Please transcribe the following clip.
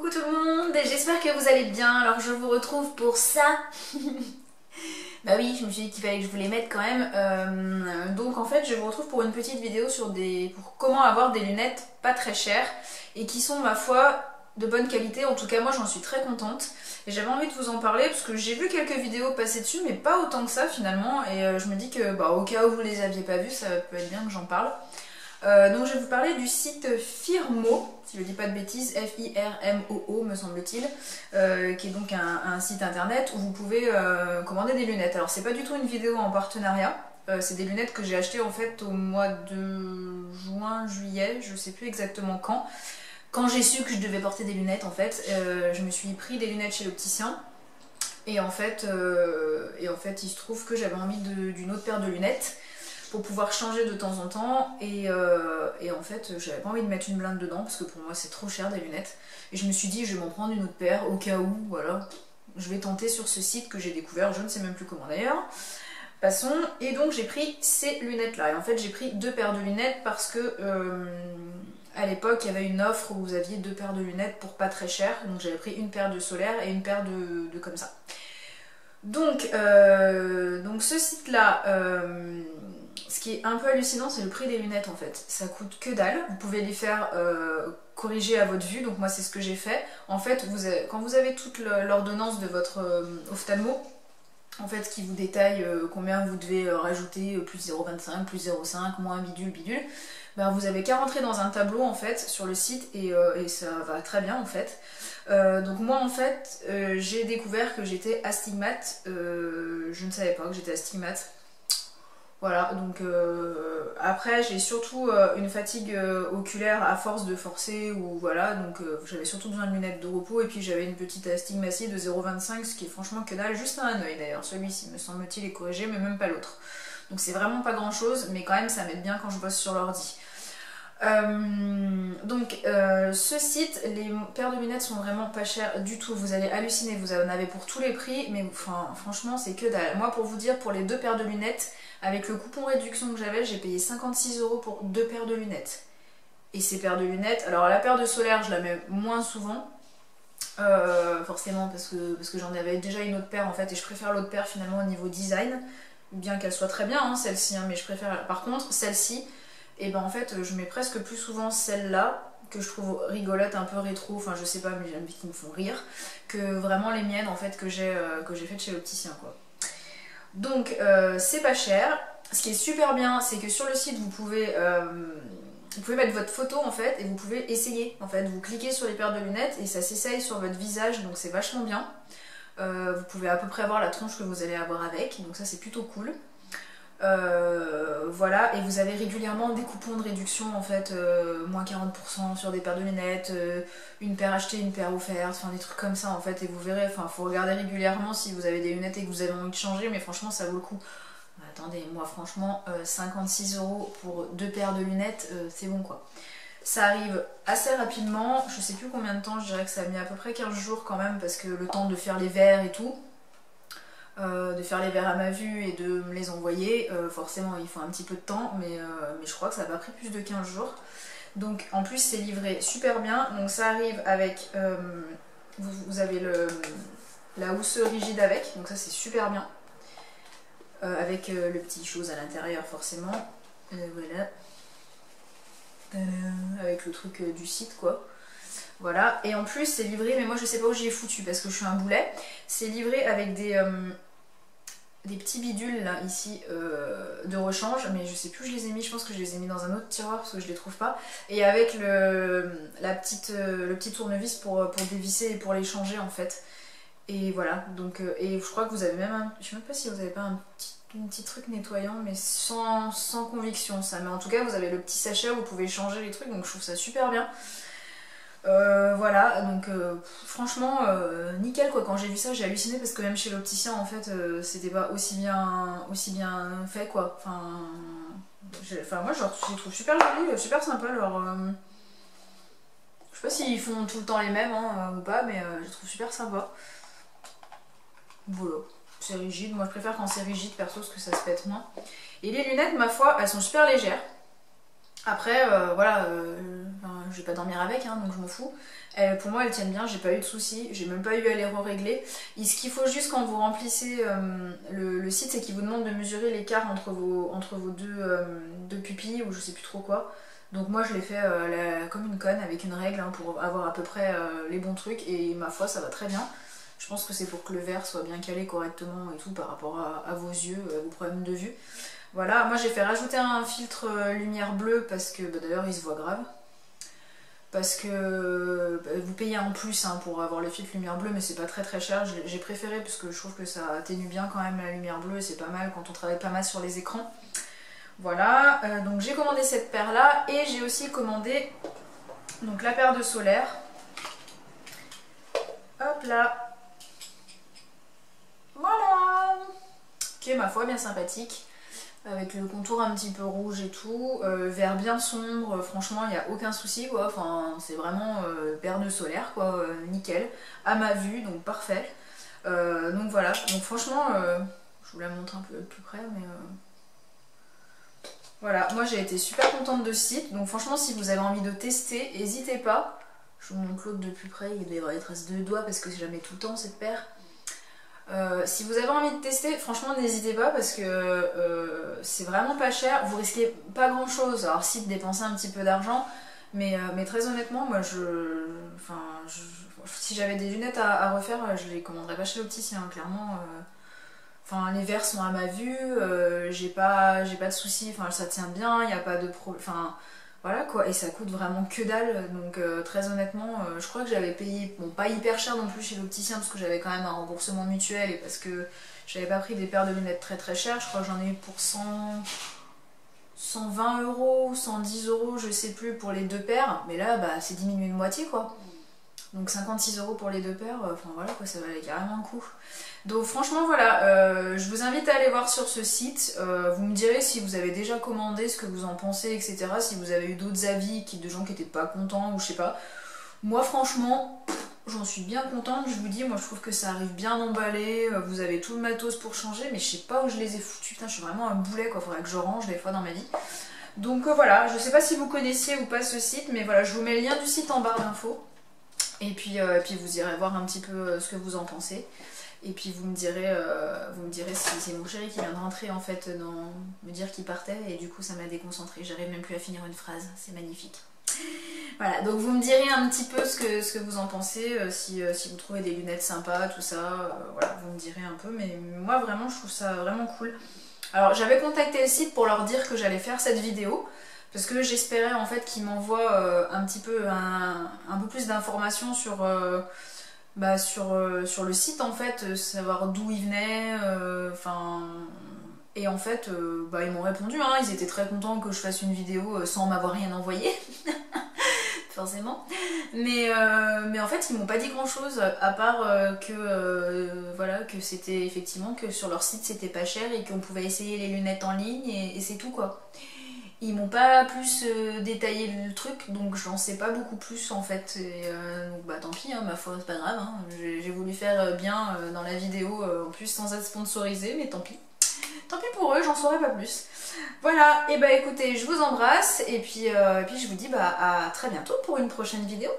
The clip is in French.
Coucou tout le monde, j'espère que vous allez bien. Alors je vous retrouve pour ça. Bah oui, je me suis dit qu'il fallait que je vous les mette quand même. Donc en fait je vous retrouve pour une petite vidéo sur pour comment avoir des lunettes pas très chères et qui sont ma foi de bonne qualité. En tout cas moi j'en suis très contente et j'avais envie de vous en parler parce que j'ai vu quelques vidéos passer dessus mais pas autant que ça finalement. Et je me dis que bah, au cas où vous les aviez pas vues, ça peut être bien que j'en parle. Donc je vais vous parler du site Firmoo, si je ne dis pas de bêtises, F-I-R-M-O-O me semble-t-il, qui est donc un site internet où vous pouvez commander des lunettes. Alors c'est pas du tout une vidéo en partenariat, c'est des lunettes que j'ai achetées en fait au mois de juin, juillet, je sais plus exactement quand. Quand j'ai su que je devais porter des lunettes en fait, je me suis pris des lunettes chez l'opticien. Et en fait, il se trouve que j'avais envie d'une autre paire de lunettes pour pouvoir changer de temps en temps et en fait j'avais pas envie de mettre une blinde dedans parce que pour moi c'est trop cher des lunettes et je me suis dit je vais m'en prendre une autre paire au cas où, voilà, je vais tenter sur ce site que j'ai découvert, je ne sais même plus comment d'ailleurs. Passons. Et donc j'ai pris ces lunettes là et en fait j'ai pris deux paires de lunettes parce que à l'époque il y avait une offre où vous aviez deux paires de lunettes pour pas très cher, donc j'avais pris une paire de solaire et une paire de comme ça. Donc ce site là, ce qui est un peu hallucinant, c'est le prix des lunettes en fait. Ça coûte que dalle. Vous pouvez les faire corriger à votre vue. Donc moi c'est ce que j'ai fait. En fait, quand vous avez toute l'ordonnance de votre ophtalmo, en fait, qui vous détaille combien vous devez rajouter, plus 0,25, plus 0,5, moins bidule, bidule, ben, vous avez qu'à rentrer dans un tableau en fait sur le site et ça va très bien en fait. Donc moi en fait j'ai découvert que j'étais astigmate. Je ne savais pas que j'étais astigmate. Voilà, donc après j'ai surtout une fatigue oculaire à force de forcer, ou voilà, donc j'avais surtout besoin de lunettes de repos et puis j'avais une petite astigmatie de 0,25, ce qui est franchement que dalle, juste à un œil d'ailleurs, celui-ci me semble-t-il est corrigé mais même pas l'autre. Donc c'est vraiment pas grand chose, mais quand même ça m'aide bien quand je bosse sur l'ordi. Ce site, les paires de lunettes sont vraiment pas chères du tout, vous allez halluciner, vous en avez pour tous les prix, mais enfin, franchement c'est que dalle. Moi pour vous dire, pour les deux paires de lunettes, avec le coupon réduction que j'avais, j'ai payé 56 € pour deux paires de lunettes. Et ces paires de lunettes, alors la paire de solaire je la mets moins souvent, forcément parce que j'en avais déjà une autre paire en fait, et je préfère l'autre paire finalement au niveau design, bien qu'elle soit très bien hein, celle-ci, hein, mais je préfère, par contre celle-ci, et ben en fait je mets presque plus souvent celle-là, que je trouve rigolote, un peu rétro, enfin je sais pas, mais j'aime bien qui me font rire, que vraiment les miennes en fait que j'ai faites chez l'opticien quoi. Donc c'est pas cher. Ce qui est super bien, c'est que sur le site vous pouvez mettre votre photo en fait et vous pouvez essayer en fait. Vous cliquez sur les paires de lunettes et ça s'essaye sur votre visage, donc c'est vachement bien. Vous pouvez à peu près voir la tronche que vous allez avoir avec, donc ça c'est plutôt cool. Voilà, et vous avez régulièrement des coupons de réduction en fait, moins 40% sur des paires de lunettes, une paire achetée, une paire offerte, enfin des trucs comme ça en fait, et vous verrez, enfin faut regarder régulièrement si vous avez des lunettes et que vous avez envie de changer, mais franchement ça vaut le coup. Attendez, moi franchement 56 € pour deux paires de lunettes, c'est bon quoi. Ça arrive assez rapidement, je sais plus combien de temps, je dirais que ça a mis à peu près 15 jours quand même, parce que le temps de faire les verres et tout, de faire les verres à ma vue et de me les envoyer, forcément il faut un petit peu de temps, mais je crois que ça n'a pas pris plus de 15 jours. Donc en plus c'est livré super bien, donc ça arrive avec, vous avez la housse rigide avec, donc ça c'est super bien, avec le petit chose à l'intérieur forcément, voilà, avec le truc du site quoi. Voilà, et en plus c'est livré, mais moi je sais pas où j'y ai foutu parce que je suis un boulet, c'est livré avec des petits bidules là, ici, de rechange, mais je sais plus où je les ai mis, je pense que je les ai mis dans un autre tiroir parce que je les trouve pas, et avec le petit tournevis pour dévisser et pour les changer en fait, et voilà, donc, et je crois que vous avez même je sais même pas si vous avez pas un petit truc nettoyant, mais sans conviction ça, mais en tout cas vous avez le petit sachet où vous pouvez changer les trucs, donc je trouve ça super bien. Voilà, donc franchement nickel quoi. Quand j'ai vu ça j'ai halluciné parce que même chez l'opticien en fait c'était pas aussi bien fait quoi. Enfin moi je les trouve super jolis, super sympa leur... je sais pas s'ils font tout le temps les mêmes hein, ou pas, mais je les trouve super sympa. Voilà, c'est rigide, moi je préfère quand c'est rigide perso parce que ça se pète moins. Et les lunettes ma foi elles sont super légères. Après, voilà, enfin, je vais pas dormir avec, hein, donc je m'en fous. Pour moi, elles tiennent bien, j'ai pas eu de soucis, j'ai même pas eu à les régler. Et ce qu'il faut juste quand vous remplissez le site, c'est qu'il vous demande de mesurer l'écart entre vos deux pupilles, ou je sais plus trop quoi. Donc moi, je l'ai fait comme une conne, avec une règle, hein, pour avoir à peu près les bons trucs, et ma foi, ça va très bien. Je pense que c'est pour que le verre soit bien calé correctement et tout par rapport à vos yeux, à vos problèmes de vue. Voilà, moi j'ai fait rajouter un filtre lumière bleue parce que, bah, d'ailleurs il se voit grave. Parce que bah, vous payez en plus, hein, pour avoir le filtre lumière bleue, mais c'est pas très cher. J'ai préféré parce que je trouve que ça atténue bien quand même la lumière bleue et c'est pas mal quand on travaille pas mal sur les écrans. Voilà, donc j'ai commandé cette paire là et j'ai aussi commandé donc la paire de solaire. Hop là. Voilà. Qui est ma foi bien sympathique. Avec le contour un petit peu rouge et tout, vert bien sombre, franchement il n'y a aucun souci quoi, enfin c'est vraiment paire de solaire quoi, nickel, à ma vue, donc parfait. Donc voilà, donc franchement, je vous la montre un peu plus près, mais voilà, moi j'ai été super contente de ce site, donc franchement si vous avez envie de tester, n'hésitez pas. Je vous montre l'autre de plus près, il doit y avoir les traces de doigts parce que j'ai jamais tout le temps cette paire. Si vous avez envie de tester, franchement n'hésitez pas parce que c'est vraiment pas cher, vous risquez pas grand chose, alors si de dépenser un petit peu d'argent, mais très honnêtement moi si j'avais des lunettes à refaire, je les commanderais pas chez l'opticien, hein, clairement. Enfin les verres sont à ma vue, j'ai pas de soucis, enfin ça tient bien, il n'y a pas de problème, enfin voilà quoi, et ça coûte vraiment que dalle, donc très honnêtement, je crois que j'avais payé, bon pas hyper cher non plus chez l'opticien parce que j'avais quand même un remboursement mutuel et parce que j'avais pas pris des paires de lunettes très chères, je crois que j'en ai eu pour 120 euros, 110 euros, je sais plus, pour les deux paires, mais là bah c'est diminué de moitié quoi. Donc 56 euros pour les deux paires, enfin voilà quoi, ça valait carrément le coup. Donc franchement voilà, je vous invite à aller voir sur ce site, vous me direz si vous avez déjà commandé, ce que vous en pensez, etc. Si vous avez eu d'autres avis de gens qui n'étaient pas contents ou je sais pas. Moi franchement, j'en suis bien contente, je vous dis, moi je trouve que ça arrive bien emballé, vous avez tout le matos pour changer, mais je sais pas où je les ai foutus, putain je suis vraiment un boulet quoi, faudrait que je range des fois dans ma vie. Donc voilà, je sais pas si vous connaissiez ou pas ce site, mais voilà, je vous mets le lien du site en barre d'infos. Et puis vous irez voir un petit peu ce que vous en pensez. Et puis vous me direz si c'est mon chéri qui vient de rentrer en fait, me dire qu'il partait et du coup ça m'a déconcentrée. J'arrive même plus à finir une phrase, c'est magnifique. Voilà, donc vous me direz un petit peu ce que vous en pensez, si vous trouvez des lunettes sympas, tout ça, voilà, vous me direz un peu. Mais moi vraiment je trouve ça vraiment cool. Alors j'avais contacté le site pour leur dire que j'allais faire cette vidéo. Parce que j'espérais en fait qu'ils m'envoient un petit peu un peu plus d'informations sur le site en fait, savoir d'où ils venaient, et en fait ils m'ont répondu, hein, ils étaient très contents que je fasse une vidéo sans m'avoir rien envoyé, forcément, mais en fait ils m'ont pas dit grand chose à part que c'était effectivement que sur leur site c'était pas cher et qu'on pouvait essayer les lunettes en ligne et c'est tout quoi. Ils m'ont pas plus détaillé le truc, donc j'en sais pas beaucoup plus en fait. Et, donc bah tant pis, hein, ma foi, c'est pas grave. Hein. J'ai voulu faire bien dans la vidéo, en plus sans être sponsorisée, mais tant pis. Tant pis pour eux, j'en saurai pas plus. Voilà, et bah écoutez, je vous embrasse, et puis je vous dis bah à très bientôt pour une prochaine vidéo.